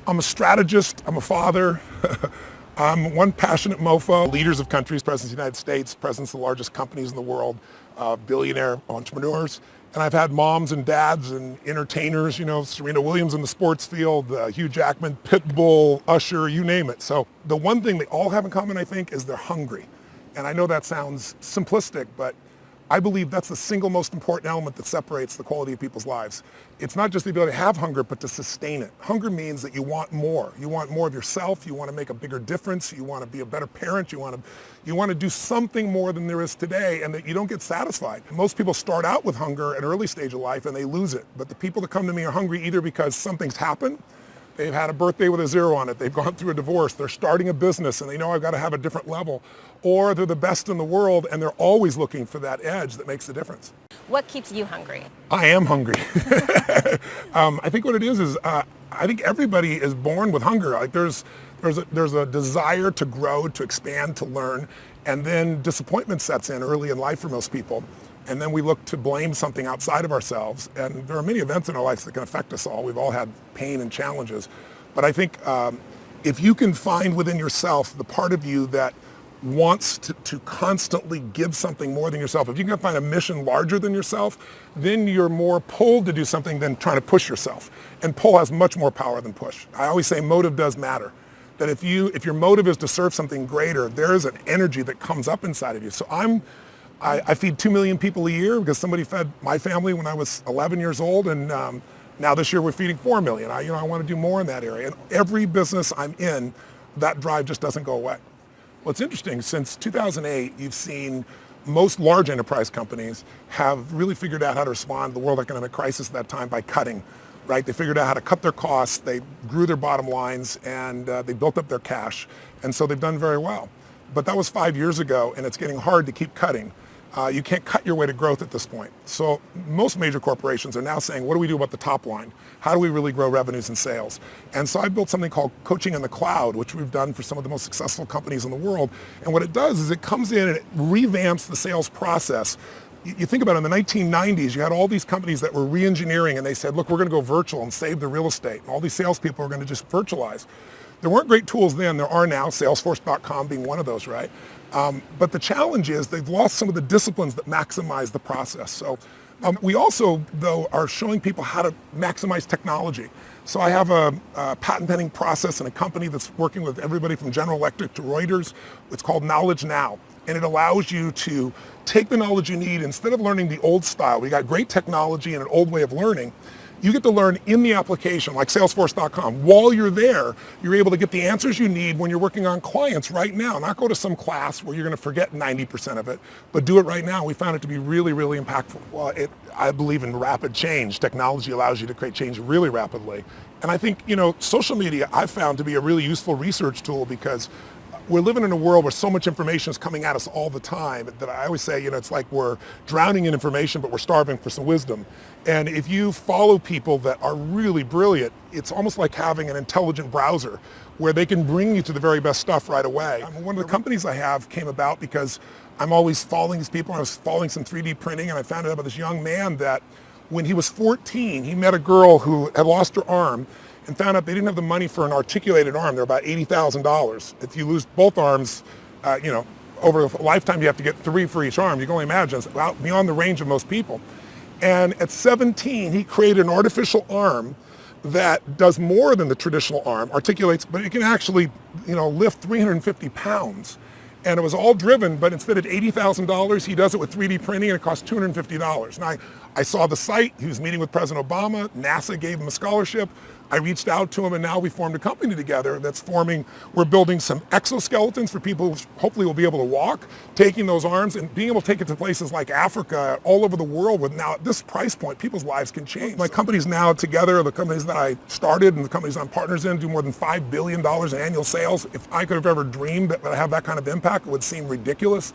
I'm a strategist, I'm a father, I'm one passionate mofo. Leaders of countries, presidents of the United States, presidents of the largest companies in the world, billionaire entrepreneurs. And I've had moms and dads and entertainers, Serena Williams in the sports field, Hugh Jackman, Pitbull, Usher, you name it. So the one thing they all have in common, I think, is they're hungry. And I know that sounds simplistic, but I believe that's the single most important element that separates the quality of people's lives. It's not just the ability to have hunger, but to sustain it. Hunger means that you want more. You want more of yourself. You want to make a bigger difference. You want to be a better parent. You want to do something more than there is today, and that you don't get satisfied. Most people start out with hunger at an early stage of life, and they lose it. But the people that come to me are hungry either because something's happened, they've had a birthday with a zero on it, they've gone through a divorce, they're starting a business and they know I've got to have a different level, or they're the best in the world and they're always looking for that edge that makes the difference. What keeps you hungry? I am hungry. I think what it is I think everybody is born with hunger. Like there's a desire to grow, to expand, to learn, and then disappointment sets in early in life for most people. And then we look to blame something outside of ourselves. And there are many events in our lives that can affect us all. We've all had pain and challenges. But I think if you can find within yourself the part of you that wants to constantly give something more than yourself, if you can find a mission larger than yourself, then you're more pulled to do something than trying to push yourself. And pull has much more power than push. I always say motive does matter. That if your motive is to serve something greater, there is an energy that comes up inside of you. So I feed 2 million people a year because somebody fed my family when I was 11 years old, and now this year we're feeding 4 million. I want to do more in that area. And every business I'm in, that drive just doesn't go away. What's interesting, since 2008, you've seen most large enterprise companies have really figured out how to respond to the world economic crisis at that time by cutting, right? They figured out how to cut their costs, they grew their bottom lines, and they built up their cash. And so they've done very well. But that was 5 years ago, and it's getting hard to keep cutting. You can't cut your way to growth at this point. So most major corporations are now saying, what do we do about the top line? How do we really grow revenues and sales? And so I built something called Coaching in the Cloud, which we've done for some of the most successful companies in the world. And what it does is it comes in and it revamps the sales process. You think about it, in the 1990s, you had all these companies that were re-engineering, and they said, look, we're going to go virtual and save the real estate. And all these salespeople are going to just virtualize. There weren't great tools then. There are now, Salesforce.com being one of those, right? But the challenge is they've lost some of the disciplines that maximize the process. So we also, though, are showing people how to maximize technology. So I have a patent pending process in a company that's working with everybody from General Electric to Reuters. It's called Knowledge Now. And it allows you to take the knowledge you need instead of learning the old style. We got great technology and an old way of learning. You get to learn in the application, like Salesforce.com. While you're there, you're able to get the answers you need when you're working on clients right now. Not go to some class where you're going to forget 90% of it, but do it right now. We found it to be really, really impactful. Well, I believe in rapid change. Technology allows you to create change really rapidly. And I think, social media I've found to be a really useful research tool because we're living in a world where so much information is coming at us all the time that I always say, it's like we're drowning in information, but we're starving for some wisdom. And if you follow people that are really brilliant, it's almost like having an intelligent browser where they can bring you to the very best stuff right away. One of the companies I have came about because I'm always following these people. I was following some 3D printing, and I found out about this young man that when he was 14, he met a girl who had lost her arm and found out they didn't have the money for an articulated arm. They're about $80,000. If you lose both arms, over a lifetime you have to get 3 for each arm. You can only imagine it's out beyond the range of most people. And at 17, he created an artificial arm that does more than the traditional arm, articulates, but it can actually, lift 350 pounds. And it was all driven, but instead of $80,000, he does it with 3D printing, and it costs $250. And I saw the site. He was meeting with President Obama. NASA gave him a scholarship. I reached out to him, and now we formed a company together we're building some exoskeletons for people who hopefully will be able to walk, taking those arms and being able to take it to places like Africa, all over the world. With now at this price point, people's lives can change. My companies now together, the companies that I started and the companies I'm partners in, do more than $5 billion in annual sales. If I could have ever dreamed that I'd have that kind of impact, it would seem ridiculous.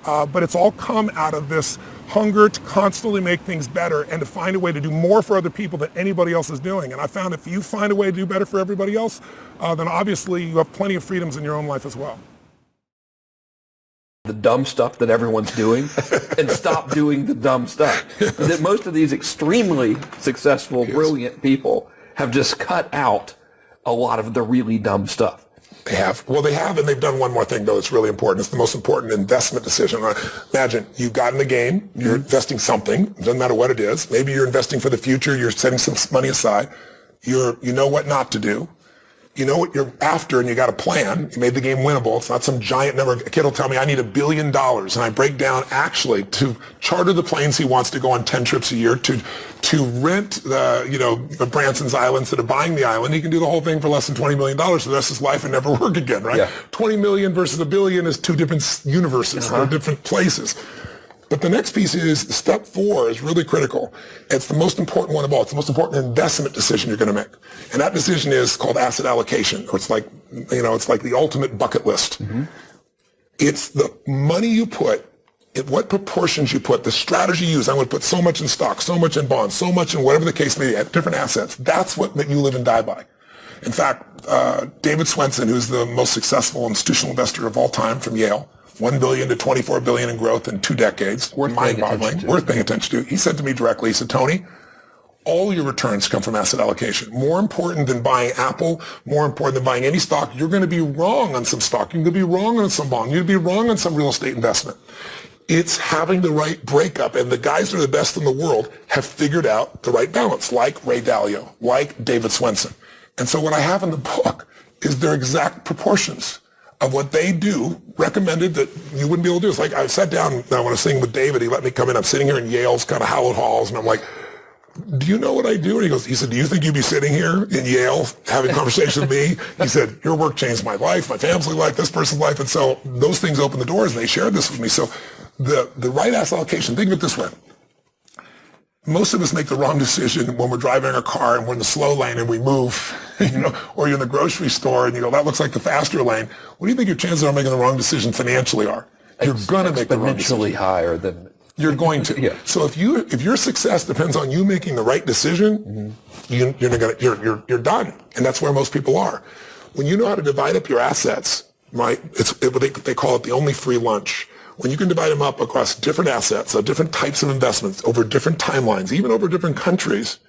But it's all come out of this hunger to constantly make things better and to find a way to do more for other people than anybody else is doing. And I found if you find a way to do better for everybody else, then obviously you have plenty of freedoms in your own life as well. The dumb stuff that everyone's doing and stop doing the dumb stuff. That most of these extremely successful, brilliant people have just cut out a lot of the really dumb stuff. They have. Well, they have, and they've done one more thing, though, that's really important. It's the most important investment decision. Imagine you got in the game, you're investing something, it doesn't matter what it is. Maybe you're investing for the future, you're setting some money aside. You know what not to do. You know what you're after, and you got a plan. You made the game winnable. It's not some giant number. A kid will tell me, I need $1 billion, and I break down actually to charter the planes he wants to go on 10 trips a year, to rent the Branson's Island instead of buying the island. He can do the whole thing for less than $20 million for the rest of his life and never work again, right? Yeah. 20 million versus $1 billion is two different universes. They're different places. But the next piece is step 4 is really critical. It's the most important one of all. It's the most important investment decision you're going to make. And that decision is called asset allocation, or it's like the ultimate bucket list. It's the money you put, what proportions you put, the strategy you use. I'm going to put so much in stock, so much in bonds, so much in whatever the case may be, different assets. That's what you live and die by. In fact, David Swensen, who's the most successful institutional investor of all time from Yale, $1 billion to $24 billion in growth in 2 decades. Mind-boggling. Worth paying attention to. He said to me directly, he said, Tony, all your returns come from asset allocation. More important than buying Apple, more important than buying any stock. You're going to be wrong on some stock. You're going to be wrong on some bond. You're going to be wrong on some real estate investment. It's having the right breakup. And the guys that are the best in the world have figured out the right balance, like Ray Dalio, like David Swensen. And so what I have in the book is their exact proportions of what they do, recommended that you wouldn't be able to do. It's like I sat down when I was sitting with David, he let me come in. I'm sitting here in Yale's kind of hallowed halls, and I'm like, do you know what I do? And he said, do you think you'd be sitting here in Yale having a conversation with me? He said, your work changed my life, my family's life, this person's life. And so those things opened the doors, and they shared this with me. So the right asset allocation, think of it this way. Most of us make the wrong decision when we're driving our car and we're in the slow lane and we move, or you're in the grocery store and you go, that looks like the faster lane. What do you think your chances of making the wrong decision financially are? You're going to make the wrong decision. Exponentially higher than... You're going to. Yeah. So if your success depends on you making the right decision, you're done. And that's where most people are. When you know how to divide up your assets, right? They call it the only free lunch. When you can divide them up across different assets, different types of investments, over different timelines, even over different countries,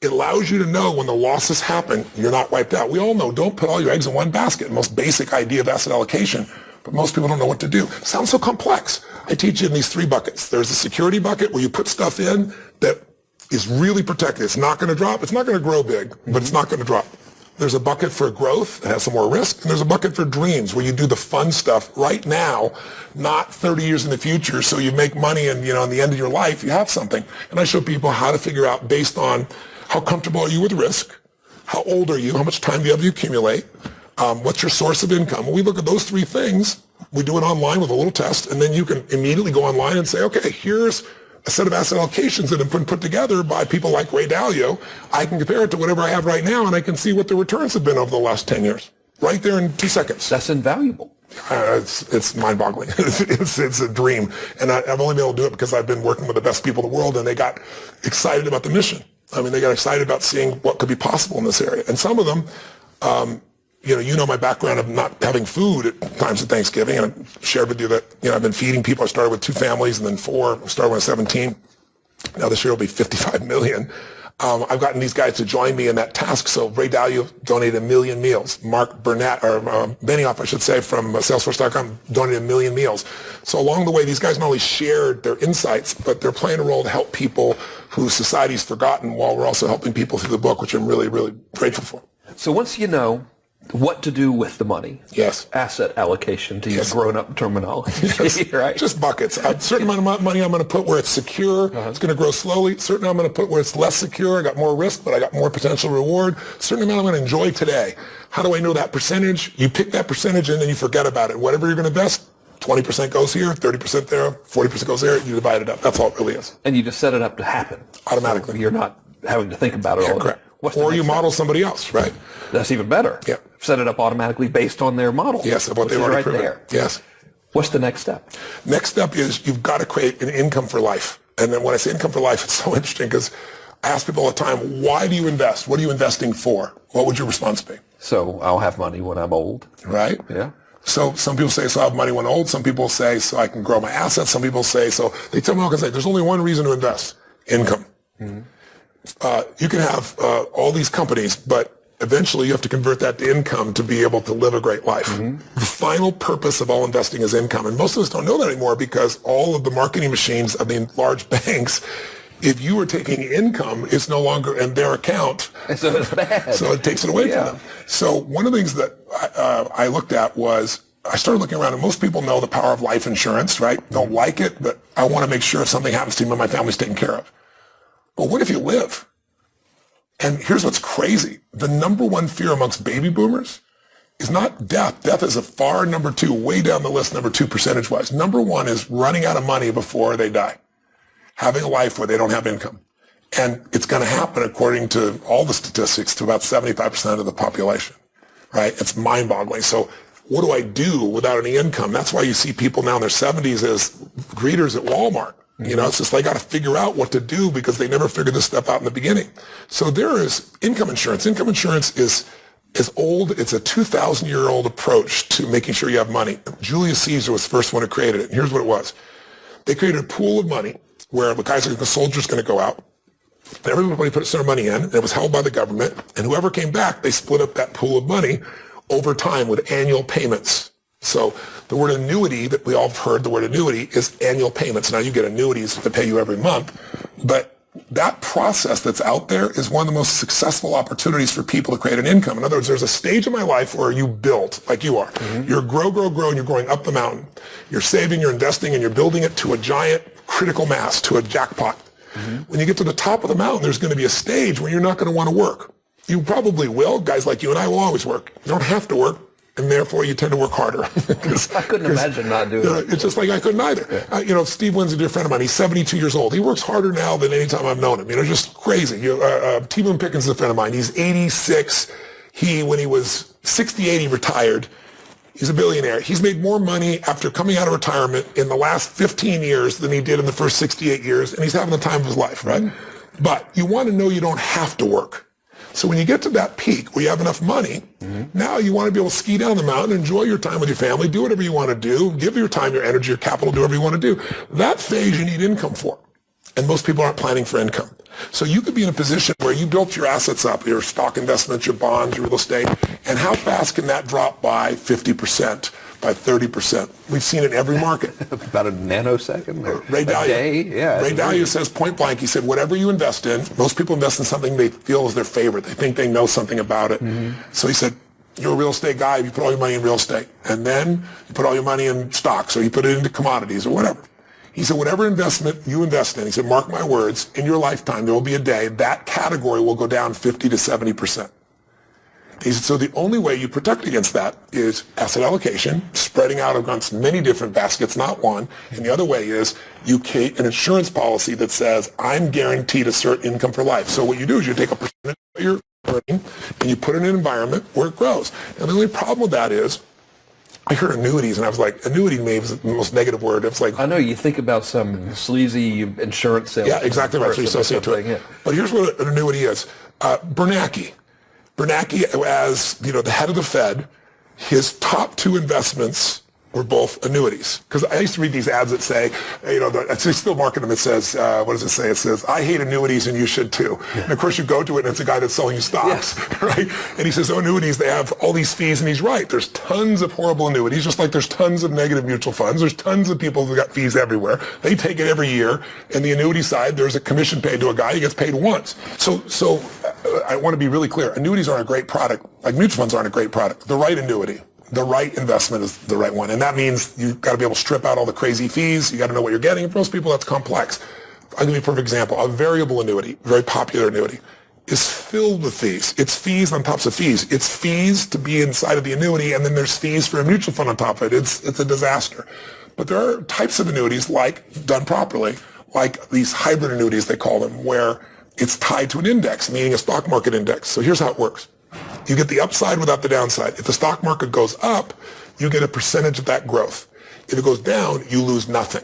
it allows you to know when the losses happen, you're not wiped out. We all know, don't put all your eggs in one basket. Most basic idea of asset allocation, but most people don't know what to do. It sounds so complex. I teach you in these 3 buckets. There's a security bucket where you put stuff in that is really protected. It's not going to drop. It's not going to grow big, but it's not going to drop. There's a bucket for growth that has some more risk, and there's a bucket for dreams where you do the fun stuff right now, not 30 years in the future, so you make money and, on the end of your life, you have something. And I show people how to figure out based on how comfortable are you with risk, how old are you, how much time do you have to accumulate, what's your source of income. When we look at those 3 things, we do it online with a little test, and then you can immediately go online and say, okay, here's a set of asset allocations that have been put together by people like Ray Dalio. I can compare it to whatever I have right now, and I can see what the returns have been over the last 10 years. Right there in 2 seconds. That's invaluable. It's mind-boggling. It's a dream. And I've only been able to do it because I've been working with the best people in the world, and they got excited about the mission. I mean, they got excited about seeing what could be possible in this area. And some of them, my background of not having food at times at Thanksgiving, and I've shared with you that, I've been feeding people. I started with 2 families and then 4. I started when I was 17. Now this year will be 55 million. I've gotten these guys to join me in that task. So Ray Dalio donated 1 million meals. Mark Benioff, I should say, from Salesforce.com donated 1 million meals. So along the way, these guys not only shared their insights, but they're playing a role to help people whose society's forgotten, while we're also helping people through the book, which I'm really, really grateful for. So once you know what to do with the money. Yes. Asset allocation, to use grown-up terminology. Yes. Right? Just buckets. A certain amount of money I'm going to put where it's secure. It's going to grow slowly. A certain amount I'm going to put where it's less secure. I got more risk, but I got more potential reward. A certain amount I'm going to enjoy today. How do I know that percentage? You pick that percentage and then you forget about it. Whatever you're going to invest, 20% goes here, 30% there, 40% goes there. You divide it up. That's all it really is. And you just set it up to happen. Automatically. So you're not having to think about it all. Correct. Or you model somebody else, right? That's even better. Yeah. Set it up automatically based on their model. Yes, of what they've already proven. There. Yes. What's the next step? Next step is you've got to create an income for life. And then when I say income for life, it's so interesting because I ask people all the time, why do you invest? What are you investing for? What would your response be? So I'll have money when I'm old. Right? Yeah. So some people say, so I'll have money when old. Some people say, so I can grow my assets. Some people say, so they tell me all kinds of things. There's only one reason to invest: income. Mm-hmm. You can have all these companies, but eventually you have to convert that to income to be able to live a great life. The final purpose of all investing is income. And most of us don't know that anymore because all of the marketing machines of the large banks, if you were taking income, it's no longer in their account. So it's bad. So it takes it away from them. So one of the things that I looked at was, I started looking around, and most people know the power of life insurance, right? Don't like it, but I want to make sure if something happens to me, my family's taken care of. But what if you live? And here's what's crazy. The number one fear amongst baby boomers is not death. Death is a far number two, way down the list, number two percentage-wise. Number one is running out of money before they die, having a life where they don't have income. And it's going to happen, according to all the statistics, to about 75% of the population, right? It's mind-boggling. So what do I do without any income? That's why you see people now in their 70s as greeters at Walmart. You know, it's just they got to figure out what to do because they never figured this stuff out in the beginning. So there is income insurance. Income insurance is old. It's a 2,000-year-old approach to making sure you have money. Julius Caesar was the first one who created it. And here's what it was. They created a pool of money where the soldier's going to go out. And everybody put their money in, and it was held by the government. And whoever came back, they split up that pool of money over time with annual payments. So the word annuity that we all have heard, the word annuity is annual payments. Now you get annuities that pay you every month, but that process that's out there is one of the most successful opportunities for people to create an income. In other words, there's a stage in my life where you build, like you are. You're grow, and you're growing up the mountain. You're saving, you're investing, and you're building it to a giant critical mass, to a jackpot. When you get to the top of the mountain, there's going to be a stage where you're not going to want to work. You probably will. Guys like you and I will always work. You don't have to work. And therefore, you tend to work harder. I couldn't imagine not doing it. It's just like I couldn't either. Yeah. Steve Wynn's a dear friend of mine. He's 72 years old. He works harder now than any time I've known him. Just crazy. T. Boone Pickens is a friend of mine. He's 86. When he was 68, he retired. He's a billionaire. He's made more money after coming out of retirement in the last 15 years than he did in the first 68 years, and he's having the time of his life, right? But you want to know you don't have to work. So when you get to that peak where you have enough money, now you want to be able to ski down the mountain, enjoy your time with your family, do whatever you want to do, give your time, your energy, your capital, do whatever you want to do. That phase you need income for. And most people aren't planning for income. So you could be in a position where you built your assets up, your stock investments, your bonds, your real estate, and how fast can that drop by 50%, by 30%? We've seen it in every market. About a nanosecond or Ray Dalio. A day? Yeah. Ray Dalio says point blank, he said, whatever you invest in, most people invest in something they feel is their favorite. They think they know something about it. So he said, you're a real estate guy, you put all your money in real estate. And then you put all your money in stocks, or you put it into commodities or whatever. He said, whatever investment you invest in, he said, mark my words, in your lifetime, there will be a day that category will go down 50 to 70%. He said, so the only way you protect against that is asset allocation, spreading out against many different baskets, not one. And the other way is you create an insurance policy that says, I'm guaranteed a certain income for life. So what you do is you take a percentage of your earning and you put it in an environment where it grows. And the only problem with that is, I heard annuities, and I was like, annuity maybe is the most negative word. It's like, I know you think about some sleazy insurance sales. Yeah, exactly right. So you associate to it. Yeah. But here's what an annuity is. Bernanke, as the head of the Fed, his top two investments were both annuities. Because I used to read these ads that say, they still market them. It says, what does it say? It says, I hate annuities and you should too. Yeah. And of course you go to it and it's a guy that's selling you stocks, right? And he says, annuities, they have all these fees, and he's right. There's tons of horrible annuities, just like there's tons of negative mutual funds. There's tons of people who got fees everywhere. They take it every year. And the annuity side, there's a commission paid to a guy. He gets paid once. So I want to be really clear. Annuities aren't a great product. Like mutual funds aren't a great product. The right annuity, the right investment is the right one. And that means you've got to be able to strip out all the crazy fees. You got to know what you're getting. For most people, that's complex. I'll give you a perfect example. A variable annuity, very popular annuity, is filled with fees. It's fees on top of fees. It's fees to be inside of the annuity, and then there's fees for a mutual fund on top of it. It's a disaster. But there are types of annuities, like, done properly, like these hybrid annuities, they call them, where it's tied to an index, meaning a stock market index. So here's how it works. You get the upside without the downside. If the stock market goes up, you get a percentage of that growth. If it goes down, you lose nothing.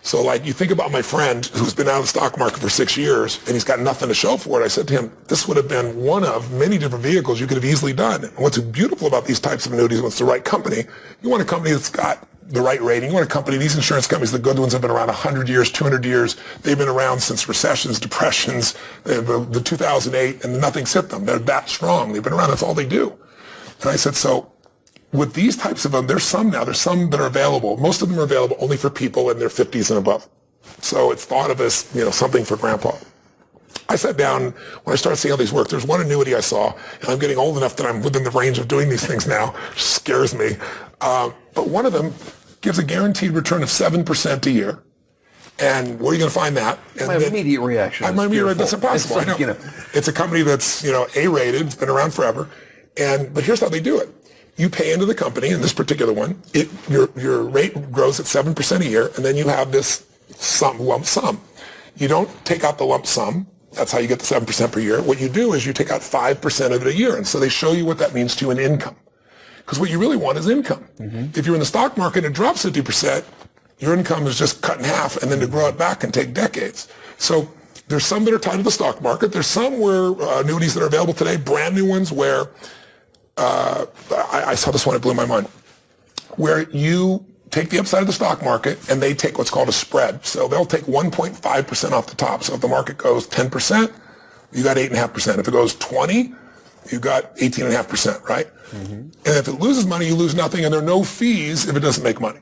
So like you think about my friend who's been out of the stock market for 6 years and he's got nothing to show for it. I said to him, this would have been one of many different vehicles you could have easily done. And what's beautiful about these types of annuities, when it's the right company, you want a company that's got the right rating. You want a company, these insurance companies, the good ones have been around 100 years, 200 years. They've been around since recessions, depressions, the 2008, and nothing's hit them. They're that strong. They've been around. That's all they do. And I said, so with these types of them, there's some that are available. Most of them are available only for people in their 50s and above. So it's thought of as, something for grandpa. I sat down, when I started seeing how these work, there's one annuity I saw, and I'm getting old enough that I'm within the range of doing these things now, which scares me. But one of them gives a guaranteed return of 7% a year. And where are you going to find that? And my immediate reaction is fearful. That's impossible. It's like, I know. It's a company that's, A-rated, it's been around forever. But here's how they do it. You pay into the company, in this particular one, your rate grows at 7% a year, and then you have this lump sum. You don't take out the lump sum. That's how you get the 7% per year. What you do is you take out 5% of it a year. And so they show you what that means to you in income. Because what you really want is income. Mm-hmm. If you're in the stock market and it drops 50%, your income is just cut in half, and then to grow it back can take decades. So there's some that are tied to the stock market. There's some where annuities that are available today, brand new ones where I saw this one, it blew my mind, where you take the upside of the stock market and they take what's called a spread. So they'll take 1.5% off the top. So if the market goes 10%, you got 8.5%. If it goes 20, you got 18.5%, right? Mm-hmm. And if it loses money, you lose nothing, and there are no fees if it doesn't make money.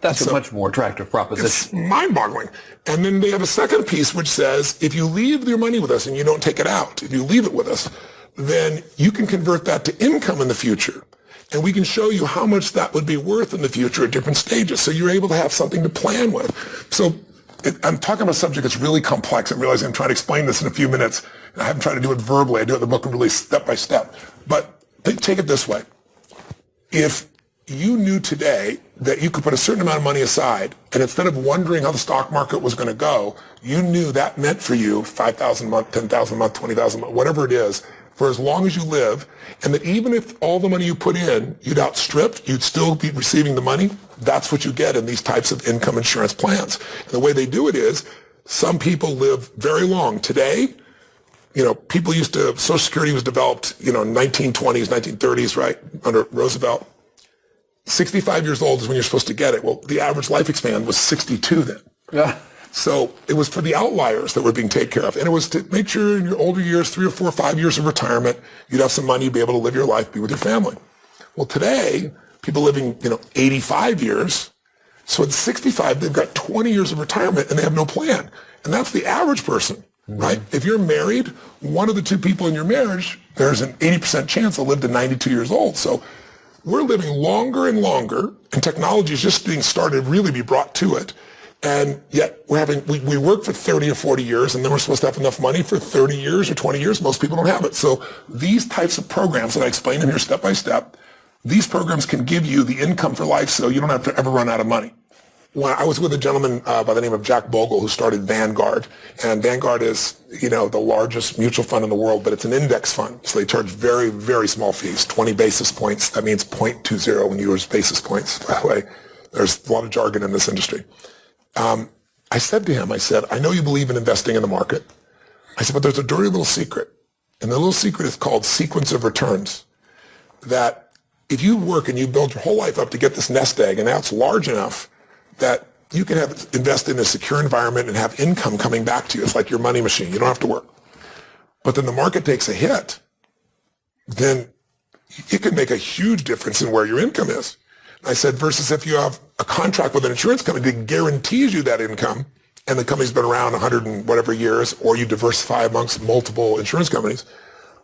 That's a much more attractive proposition. It's mind-boggling. And then they have a second piece which says, if you leave your money with us and you don't take it out, if you leave it with us, then you can convert that to income in the future. And we can show you how much that would be worth in the future at different stages. So you're able to have something to plan with. So I'm talking about a subject that's really complex. I'm realizing I'm trying to explain this in a few minutes. I haven't tried to do it verbally. I do it in the book and really step by step. But take it this way. If you knew today that you could put a certain amount of money aside, and instead of wondering how the stock market was going to go, you knew that meant for you $5,000 a month, $10,000 a month, $20,000 a month, whatever it is, for as long as you live, and that even if all the money you put in, you'd outstripped, you'd still be receiving the money. That's what you get in these types of income insurance plans. And the way they do it is, some people live very long. Today, Social Security was developed, 1920s, 1930s, right, under Roosevelt. 65 years old is when you're supposed to get it. Well, the average lifespan was 62 then. Yeah. So it was for the outliers that were being taken care of. And it was to make sure in your older years, 3 or 4 or 5 years of retirement, you'd have some money to be able to live your life, be with your family. Well, today, people living, 85 years. So at 65, they've got 20 years of retirement and they have no plan. And that's the average person, right? If you're married, one of the two people in your marriage, there's an 80% chance they'll live to 92 years old. So we're living longer and longer, and technology is just being started to really be brought to it. And yet we work for 30 or 40 years, and then we're supposed to have enough money for 30 years or 20 years. Most people don't have it. So these types of programs that I explain in here step by step, these programs can give you the income for life so you don't have to ever run out of money. When I was with a gentleman by the name of Jack Bogle who started Vanguard, and Vanguard is, the largest mutual fund in the world, but it's an index fund. So they charge very, very small fees, 20 basis points. That means 0.20 when you use basis points, by the way. There's a lot of jargon in this industry. I said to him, I know you believe in investing in the market. I said, but there's a dirty little secret. And the little secret is called sequence of returns. That if you work and you build your whole life up to get this nest egg, and now it's large enough that you can invest in a secure environment and have income coming back to you. It's like your money machine. You don't have to work. But then the market takes a hit. Then it can make a huge difference in where your income is. I said, versus if you have a contract with an insurance company that guarantees you that income, and the company's been around 100 and whatever years, or you diversify amongst multiple insurance companies.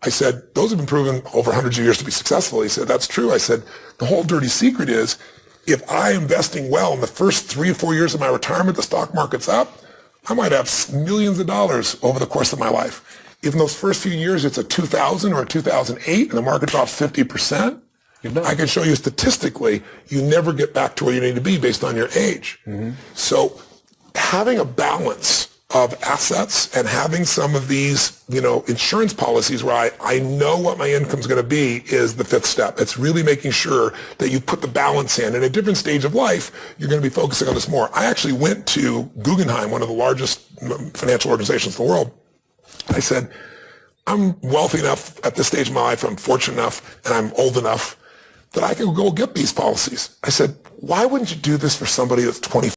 I said, those have been proven over hundreds of years to be successful. He said, that's true. I said, the whole dirty secret is, if I'm investing well in the first 3 or 4 years of my retirement, the stock market's up, I might have millions of dollars over the course of my life. If in those first few years it's a 2000 or a 2008 and the market drops 50%, I can show you statistically, you never get back to where you need to be based on your age. Mm-hmm. So having a balance of assets and having some of these, insurance policies where I know what my income's going to be is the fifth step. It's really making sure that you put the balance in. And at a different stage of life, you're going to be focusing on this more. I actually went to Guggenheim, one of the largest financial organizations in the world. I said, I'm wealthy enough at this stage of my life, I'm fortunate enough, and I'm old enough that I can go get these policies. I said, why wouldn't you do this for somebody that's 20